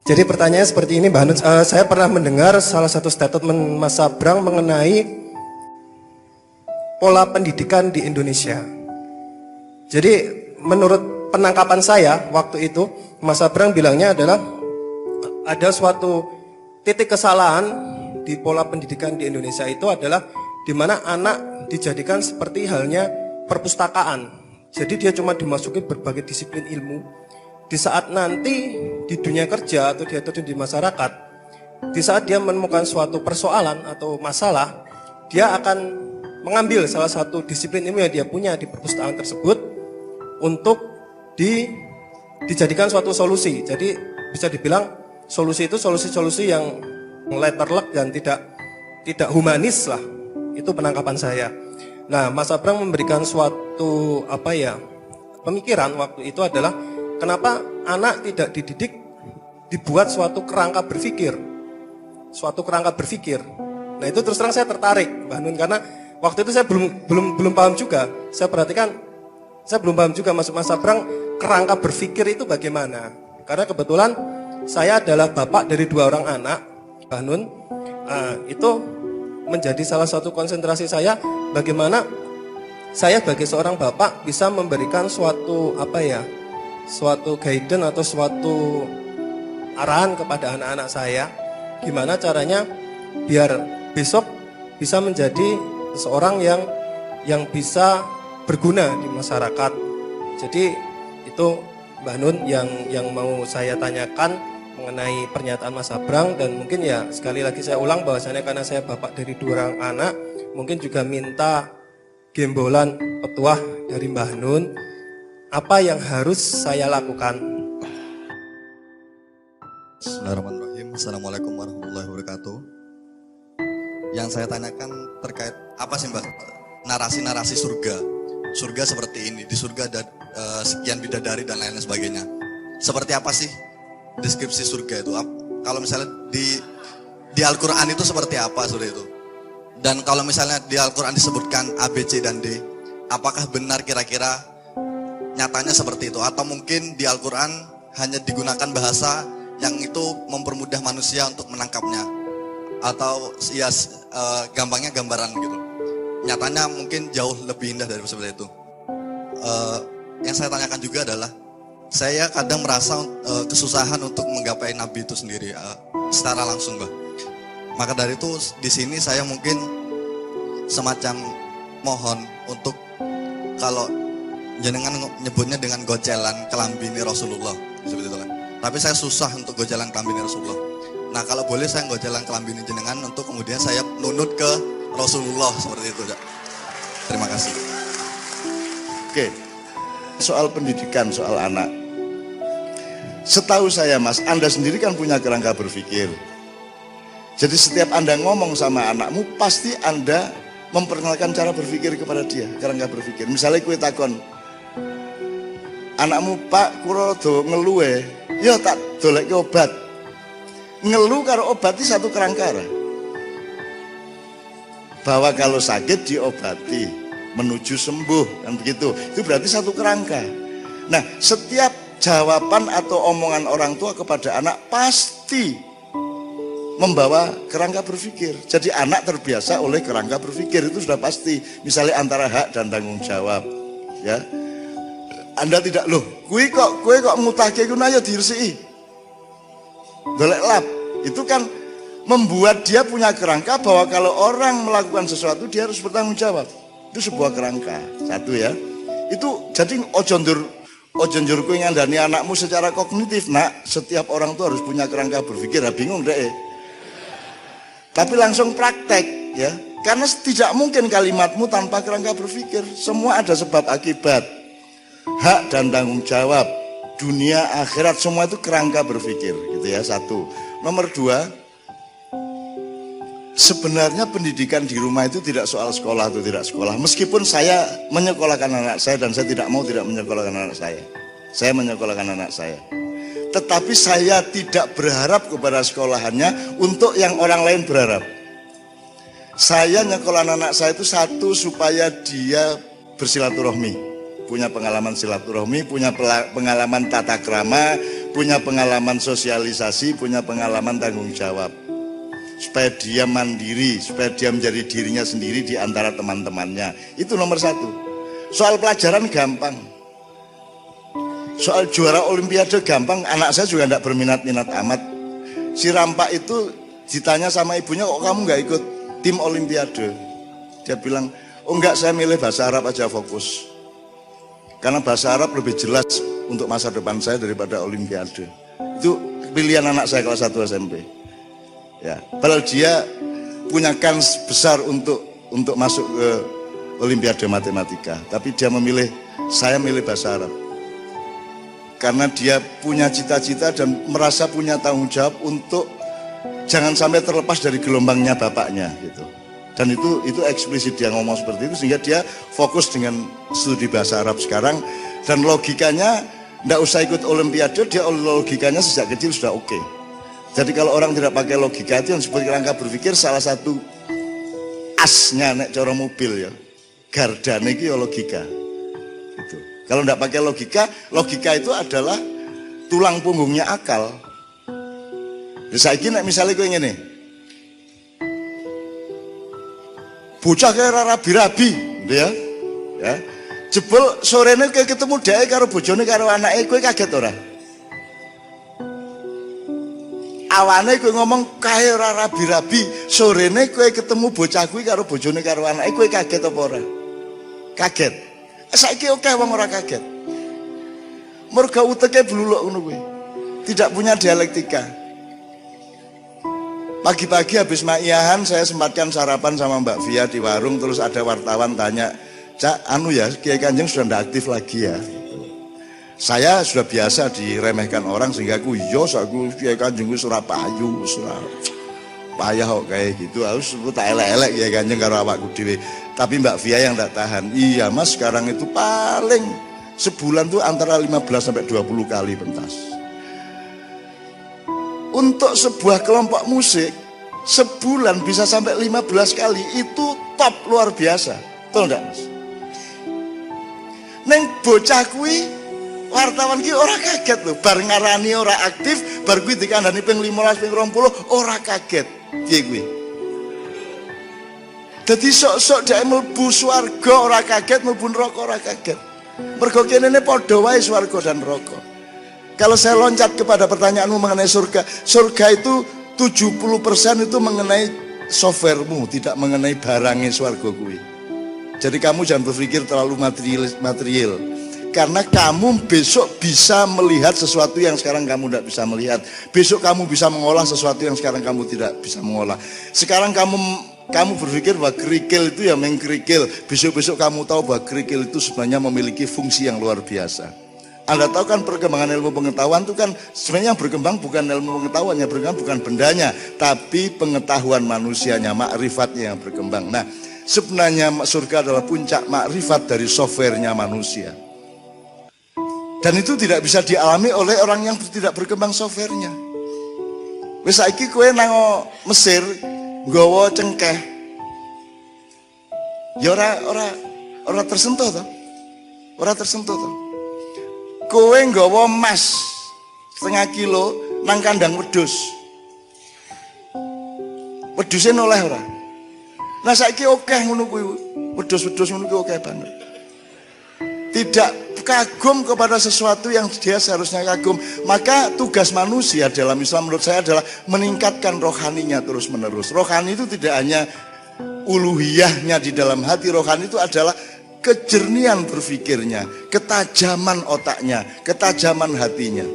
Jadi pertanyaannya seperti ini, Mbak Hanun. Saya pernah mendengar salah satu statement Mas Sabrang mengenai pola pendidikan di Indonesia. Jadi menurut penangkapan saya waktu itu, Mas Sabrang bilangnya adalah ada suatu titik kesalahan di pola pendidikan di Indonesia itu adalah di mana anak dijadikan seperti halnya perpustakaan. Jadi dia cuma dimasuki berbagai disiplin ilmu. Di saat nanti di dunia kerja atau dia terjun di masyarakat, di saat dia menemukan suatu persoalan atau masalah, dia akan mengambil salah satu disiplin ilmu yang dia punya di perpustakaan tersebut untuk dijadikan suatu solusi. Jadi bisa dibilang solusi itu solusi-solusi yang letterlek dan tidak humanis lah. Itu penangkapan saya. Nah, Mas Abrang memberikan suatu pemikiran waktu itu adalah kenapa anak tidak dididik dibuat suatu kerangka berpikir. Suatu kerangka berpikir. Nah, itu terus terang saya tertarik, Mbak Nun, karena waktu itu saya belum paham juga. Saya perhatikan, saya belum paham juga maksud Mas Abrang kerangka berpikir itu bagaimana. Karena kebetulan saya adalah bapak dari 2 orang anak, Mbak Nun. Itu menjadi salah satu konsentrasi saya bagaimana saya sebagai seorang bapak bisa memberikan suatu suatu guidance atau suatu arahan kepada anak-anak saya, gimana caranya biar besok bisa menjadi seseorang yang bisa berguna di masyarakat. Jadi itu Mbak Nun yang mau saya tanyakan mengenai pernyataan Mas Abrang, dan mungkin ya sekali lagi saya ulang bahwasannya karena saya bapak dari 2 orang anak, mungkin juga minta gembolan petuah dari Mbak Nun. Apa yang harus saya lakukan? Bismillahirrahmanirrahim. Assalamualaikum warahmatullahi wabarakatuh. Yang saya tanyakan terkait apa sih Mbak narasi-narasi surga? Surga seperti ini, di surga ada sekian bidadari dan lain sebagainya. Seperti apa sih deskripsi surga itu? Kalau misalnya di Al-Quran itu seperti apa surga itu? Dan kalau misalnya di Al-Quran disebutkan A, B, C, dan D, apakah benar kira-kira nyatanya seperti itu? Atau mungkin di Al-Quran hanya digunakan bahasa yang itu mempermudah manusia untuk menangkapnya? Atau ya gampangnya gambaran gitu. Nyatanya mungkin jauh lebih indah dari seperti itu. Yang saya tanyakan juga adalah, saya kadang merasa kesusahan untuk menggapai Nabi itu sendiri secara langsung, Mbak. Maka dari itu di sini saya mungkin semacam mohon untuk kalau jenengan nyebutnya dengan gocelan kelambini Rasulullah seperti itu kan. Tapi saya susah untuk gocelan kelambini Rasulullah. Nah, kalau boleh saya gocelan kelambini jenengan untuk kemudian saya nunut ke Rasulullah seperti itu, Cak. Terima kasih. Oke. Soal pendidikan, soal anak. Setahu saya Mas, Anda sendiri kan punya kerangka berpikir. Jadi setiap Anda ngomong sama anakmu, pasti Anda memperkenalkan cara berpikir kepada dia, kerangka berpikir. Misalnya kue takon, anakmu Pak kuro do ngeluh ya tak dolek obat. Ngeluh karo obat itu satu kerangka. Bahwa kalau sakit diobati, menuju sembuh, kan begitu. Itu berarti satu kerangka. Nah, setiap jawaban atau omongan orang tua kepada anak pasti membawa kerangka berpikir. Jadi anak terbiasa oleh kerangka berpikir, itu sudah pasti. Misalnya antara hak dan tanggung jawab, ya. Anda tidak, loh, kue kok ngutake ku ayo diresiki. Golek lap. Itu kan membuat dia punya kerangka bahwa kalau orang melakukan sesuatu dia harus bertanggung jawab. Itu sebuah kerangka. Satu ya. Itu jadi ojo njur kowe ngandani anakmu secara kognitif, Nak. Setiap orang tuh harus punya kerangka berpikir. Bingung deh. Tapi langsung praktek ya. Karena tidak mungkin kalimatmu tanpa kerangka berpikir. Semua ada sebab akibat. Hak dan tanggung jawab, dunia akhirat, semua itu kerangka berpikir gitu ya. Satu. Nomor 2, sebenarnya pendidikan di rumah itu tidak soal sekolah atau tidak sekolah. Meskipun saya menyekolahkan anak saya dan saya tidak mau tidak menyekolahkan anak saya. Saya menyekolahkan anak saya. Tetapi saya tidak berharap kepada sekolahannya untuk yang orang lain berharap. Saya nyekolah anak saya itu satu, supaya dia bersilaturahmi, punya pengalaman silaturahmi, punya pengalaman tata krama, punya pengalaman sosialisasi, punya pengalaman tanggung jawab. Supaya dia mandiri, supaya dia menjadi dirinya sendiri di antara teman-temannya. Itu nomor satu. Soal pelajaran gampang. Soal juara olimpiade gampang, anak saya juga tidak berminat-minat amat. Si Rampak itu ditanya sama ibunya, kok kamu nggak ikut tim olimpiade? Dia bilang, oh enggak, saya milih bahasa Arab aja fokus. Karena bahasa Arab lebih jelas untuk masa depan saya daripada olimpiade. Itu pilihan anak saya kelas 1 SMP. Ya, padahal dia punya kans besar untuk masuk ke olimpiade matematika, tapi dia memilih, saya milih bahasa Arab. Karena dia punya cita-cita dan merasa punya tanggung jawab untuk jangan sampai terlepas dari gelombangnya bapaknya gitu. Dan itu eksplisit dia ngomong seperti itu, sehingga dia fokus dengan studi bahasa Arab sekarang. Dan logikanya tidak usah ikut olimpiade, dia logikanya sejak kecil sudah oke. Jadi kalau orang tidak pakai logika, itu yang disebut kerangka berpikir, salah satu asnya nek cara mobil ya, gardane iki ya logika gitu. Kalau tidak pakai logika, logika itu adalah tulang punggungnya akal. Saiki nek misalnya kowe ngene, bocah kaya rabi-rabi gitu ya. Jebul sorene kowe ketemu dhek karo bojone karo anake, kowe kaget ora? Awane kowe ngomong kaya rabi-rabi, sorene kowe ketemu bocah kuwi karo bojone karo anake, kowe kaget apa ora? Kaget. Saiki oke wong ora kaget. Mergo uteke bluluk ngono kuwi. Tidak punya dialektika. Pagi-pagi habis ma'iyahan saya sempatkan sarapan sama Mbak Via di warung, terus ada wartawan tanya, "Cak, anu ya, Kiai Kanjeng sudah tidak aktif lagi ya?" Saya sudah biasa diremehkan orang sehingga aku Kiai Kanjeng wis ora payu, wis ora payah kok kayak gitu. Harus tak elek-elek Kiai Kanjeng karo awakku dhewe. Tapi Mbak Via yang tak tahan. Iya Mas, sekarang itu paling sebulan tuh antara 15 sampai 20 kali pentas. Untuk sebuah kelompok musik sebulan bisa sampai 15 kali, itu top luar biasa. Betul enggak Mas? Neng bocah kuwi wartawan ki ora kaget loh, bar ngarani ora aktif, bar kuwi dikandani ping 15 ping 20 ora kaget. Piye kuwi? Dadi sok-sok dhek mlebu swarga ora kaget, mlebu neraka ora kaget. Mergo kene padha wae swarga dan neraka. Kalau saya loncat kepada pertanyaanmu mengenai surga, surga itu 70% itu mengenai softwaremu, tidak mengenai barangnya swarga kuwi. Jadi kamu jangan berpikir terlalu material. Karena kamu besok bisa melihat sesuatu yang sekarang kamu tidak bisa melihat. Besok kamu bisa mengolah sesuatu yang sekarang kamu tidak bisa mengolah. Sekarang kamu berpikir bahwa kerikil itu ya mengkerikil. Besok-besok kamu tahu bahwa kerikil itu sebenarnya memiliki fungsi yang luar biasa. Anda tahu kan perkembangan ilmu pengetahuan itu kan sebenarnya yang berkembang bukan ilmu pengetahuan, yang berkembang bukan bendanya, tapi pengetahuan manusianya, makrifatnya yang berkembang. Nah, sebenarnya surga adalah puncak makrifat dari softwarenya manusia. Dan itu tidak bisa dialami oleh orang yang tidak berkembang softwarenya. Wis saiki kowe nang Mesir nggawa cengkeh. Ya ora tersentuh to. Ora tersentuh to. Kowe nggawa emas setengah kilo nang kandang wedhus. Wedhuse noleh ora? Nah saiki akeh ngono kuwi. Wedhus-wedhus ngono kuwi akeh banget. Tidak kagum kepada sesuatu yang dia seharusnya kagum. Maka tugas manusia dalam Islam menurut saya adalah meningkatkan rohaninya terus menerus. Rohani itu tidak hanya uluhiyahnya di dalam hati. Rohani itu adalah kejernihan berpikirnya, ketajaman otaknya, ketajaman hatinya.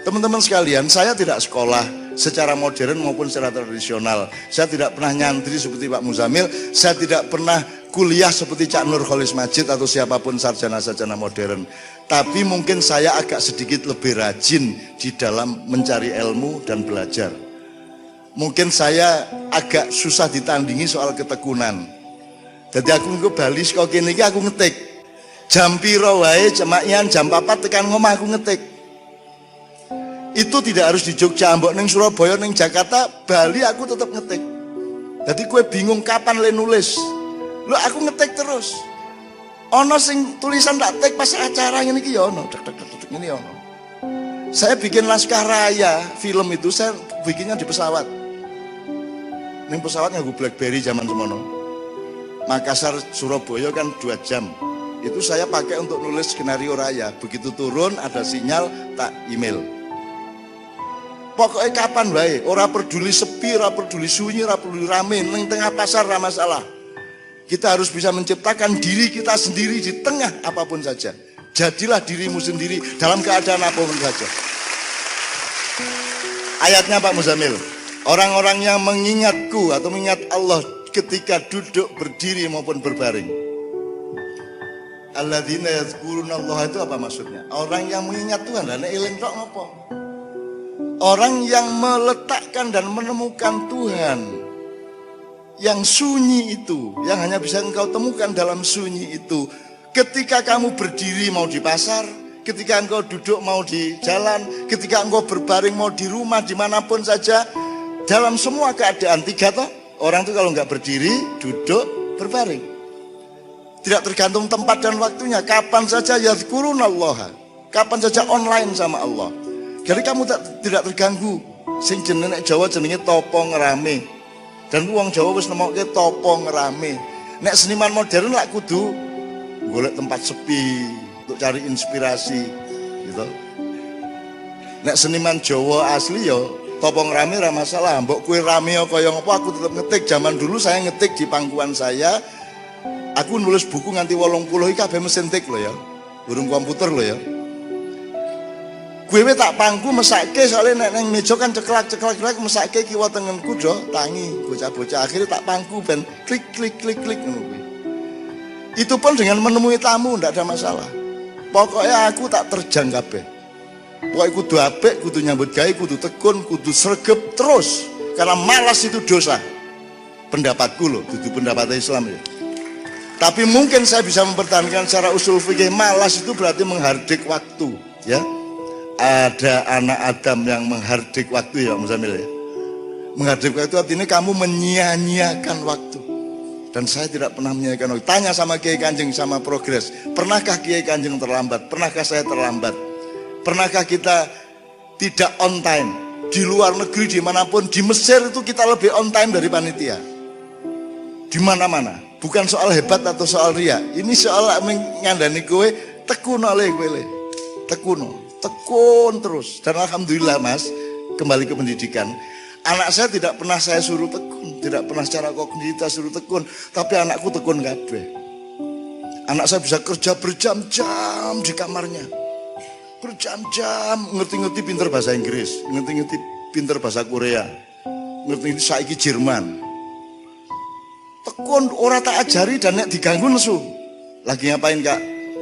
Teman-teman sekalian, saya tidak sekolah secara modern maupun secara tradisional. Saya tidak pernah nyantri seperti Pak Muzamil. Saya tidak pernah kuliah seperti Cak Nur Kholis Majid atau siapapun sarjana-sarjana modern. Tapi mungkin saya agak sedikit lebih rajin di dalam mencari ilmu dan belajar. Mungkin saya agak susah ditandingi soal ketekunan. Jadi aku ke Bali saka kene iki aku ngetik. Jam piro wae cemakyan jam 4 tekan ngomah aku ngetik. Itu tidak harus di Jogja, mbok ning Surabaya, ning Jakarta, Bali aku tetap ngetik. Jadi kue bingung kapan le nulis. Lo aku ngetik terus. Ono sing tulisan tak tek pas acara ngene iki ya ono, tek ngene ono. Saya bikin naskah raya film itu, saya bikinnya di pesawat. Ini pesawat nganggo BlackBerry zaman semono. Makassar Surabaya kan 2 jam. Itu saya pakai untuk nulis skenario raya. Begitu turun ada sinyal, tak email. Pokoknya kapan baik, ora peduli sepi, ora peduli sunyi, ora peduli rame, neng tengah pasar ora masalah. Kita harus bisa menciptakan diri kita sendiri di tengah apapun saja. Jadilah dirimu sendiri dalam keadaan apapun saja. Ayatnya Pak Muzamil, orang-orang yang mengingatku atau mengingat Allah ketika duduk, berdiri maupun berbaring. Alladzina yadhkurunallah itu apa maksudnya? Orang yang mengingat Tuhan, dan eling tok ngopo? Orang yang meletakkan dan menemukan Tuhan yang sunyi itu, yang hanya bisa engkau temukan dalam sunyi itu. Ketika kamu berdiri mau di pasar, ketika engkau duduk mau di jalan, ketika engkau berbaring mau di rumah, dimanapun saja, dalam semua keadaan, 3 toh, orang itu kalau nggak berdiri, duduk, berbaring. Tidak tergantung tempat dan waktunya, kapan saja yadhkurunallaha, kapan saja online sama Allah. Jadi kamu tidak terganggu. Sing jenenge Jawa jenenge topo ngerame. Dan wong Jawa wis nemokke topo ngerame. Nek seniman modern lak kudu golek tempat sepi untuk cari inspirasi gitu. Nek seniman Jawa asli yo topo ngerame ora masalah. Mbok kowe rame kaya ngopo aku tetep ngetik. Zaman dulu saya ngetik di pangkuan saya. Aku nulis buku nganti 80 iki kabeh mesin tik lho ya. Burung komputer lho ya. Gue tak pangku mesake soalnya nek nang meja kan ceklak mesake kiwa tengenku do tangi bocah-bocah akhirnya tak pangku ben klik ngono kuwi. Itu pun dengan menemui tamu ndak ada masalah. Pokoknya aku tak terjang kabeh. Pokoke kudu apik, kudu nyambut gawe, kudu tekun, kudu sregep terus. Karena malas itu dosa. Pendapatku loh, dudu pendapat Islam ya. Tapi mungkin saya bisa mempertahankan secara usul fikih, malas itu berarti menghardik waktu, ya. Ada anak Adam yang menghardik waktu ya, Muzamil ya. Menghardik waktu artinya kamu menyia-nyiakan waktu. Dan saya tidak pernah menyia-nyiakan waktu. Tanya sama Kiai Kanjeng sama Progres, pernahkah Kiai Kanjeng terlambat? Pernahkah saya terlambat? Pernahkah kita tidak on time? Di luar negeri dimanapun, di Mesir itu kita lebih on time dari panitia. Di mana-mana. Bukan soal hebat atau soal ria. Ini soal ngandani kowe tekun oleh kowe. Tekun terus. Dan alhamdulillah Mas, kembali ke pendidikan. Anak saya tidak pernah saya suruh tekun, tidak pernah secara kognitif suruh tekun, tapi anakku tekun kabeh. Anak saya bisa kerja berjam-jam di kamarnya. Berjam-jam, ngerti-ngerti pinter bahasa Inggris, ngerti-ngerti pinter bahasa Korea, ngerti-ngerti saiki Jerman. Tekun, ora tak ajari dan nek diganggu nesu. Lagi ngapain Kak?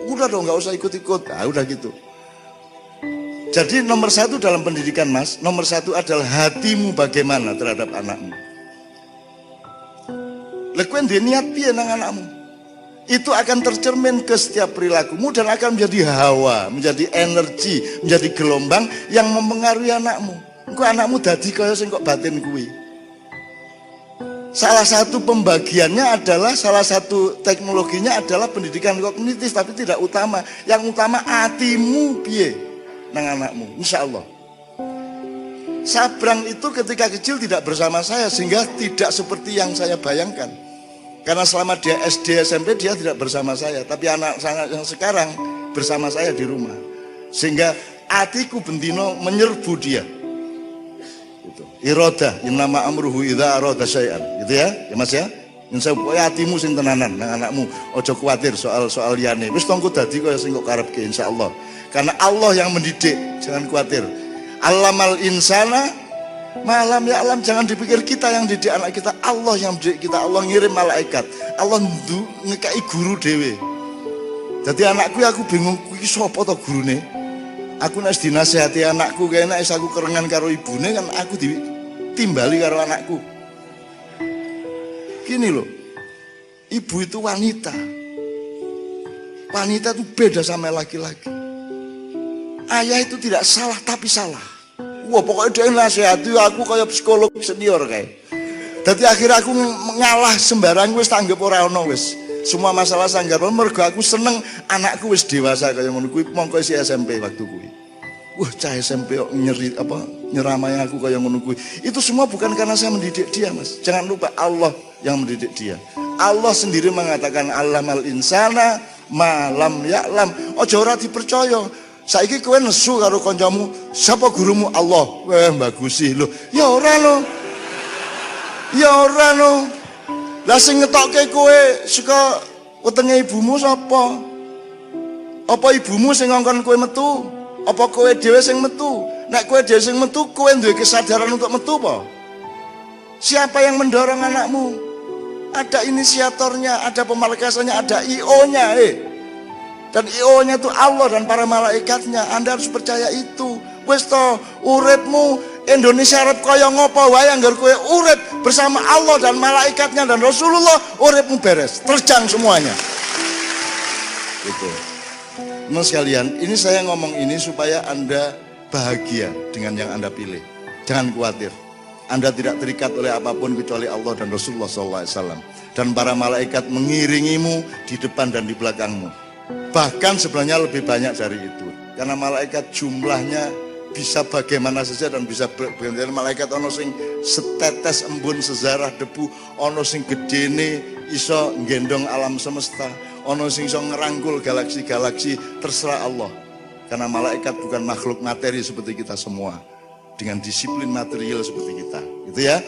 Udah dong, nggak usah ikut-ikut. Nah, udah gitu. Jadi nomor 1 dalam pendidikan Mas, nomor 1 adalah hatimu bagaimana terhadap anakmu. Lekuen dia niat piye nang anakmu. Itu akan tercermin ke setiap perilakumu dan akan menjadi hawa, menjadi energi, menjadi gelombang yang mempengaruhi anakmu. Engko anakmu dadi kaya sing kok batin kuwi. Salah satu pembagiannya adalah, salah satu teknologinya adalah pendidikan kognitif, tapi tidak utama. Yang utama hatimu piye nang anakmu, insya Allah. Sabrang itu ketika kecil tidak bersama saya, sehingga tidak seperti yang saya bayangkan. Karena selama dia SD, SMP dia tidak bersama saya, tapi anak yang sekarang bersama saya di rumah. Sehingga hatiku bentino menyerbu dia. Iroda, innama amruhu idza arada syai'an, gitu ya, ya Mas ya. Insya Allah hatimu sing tenanan nang anakmu, ojo kuatir soal liyane. Wis tongko dadi kaya sing kok karepke insyaallah. Karena Allah yang mendidik, jangan kuatir. Allamal insana malam ya alam, jangan dipikir kita yang didik anak kita, Allah yang didik kita. Allah ngirim malaikat, Allah ngekai guru dewe. Jadi anakku aku bingung kuwi sapa to gurune. Aku nek dinasehati anakku kene nek aku kerengan karo ibune kan aku ditimbali karo anakku. Gini loh, ibu itu wanita. Wanita itu beda sama laki-laki. Ayah itu tidak salah tapi salah. Wah pokoknya dia nasihati aku kayak psikolog senior kayak. Jadi akhirnya aku ngalah sembarang wis tanggap ora ono wis. Semua masalah sanggar mergo aku seneng anakku wis dewasa kayak ngono kuwi mongko isi SMP waktu kuwi. wah cah SMP kok nyeramai aku kayak ngono kuwi. Itu semua bukan karena saya mendidik dia, Mas. Jangan lupa Allah yang mendidik dia. Allah sendiri mengatakan allamal insana ma lam ya'lam. Aja ora dipercaya. Saiki kowe nesu karo kancamu, siapa gurumu? Allah. Wah, bagus sih lho. Ya ora lho. Ya ora lho. Lah sing ngetokke kowe saka wetenge ibumu sapa? Apa ibumu sing ngongkon kowe metu? Apa kowe dhewe sing metu? Nek kowe dhewe sing metu, kowe duwe kesadaran untuk metu apa? Siapa yang mendorong anakmu? Ada inisiatornya, ada pemalekasannya, ada IO-nya, Dan IO-nya itu Allah dan para malaikatnya. Anda harus percaya itu. Wis to, uripmu Indonesia arep kaya ngopo wae anggar kowe urip bersama Allah dan malaikatnya dan Rasulullah, uripmu beres, terjang semuanya. Itu. Teman sekalian, ini saya ngomong ini supaya Anda bahagia dengan yang Anda pilih. Jangan khawatir. Anda tidak terikat oleh apapun kecuali Allah dan Rasulullah SAW. Dan para malaikat mengiringimu di depan dan di belakangmu. Bahkan sebenarnya lebih banyak dari itu. Karena malaikat jumlahnya bisa bagaimana saja dan bisa bergantian. Malaikat ono sing setetes embun sezarah debu, ono sing gedene iso nggendong alam semesta, ono sing iso ngerangkul galaksi-galaksi, terserah Allah. Karena malaikat bukan makhluk materi seperti kita semua, dengan disiplin material seperti kita, gitu ya.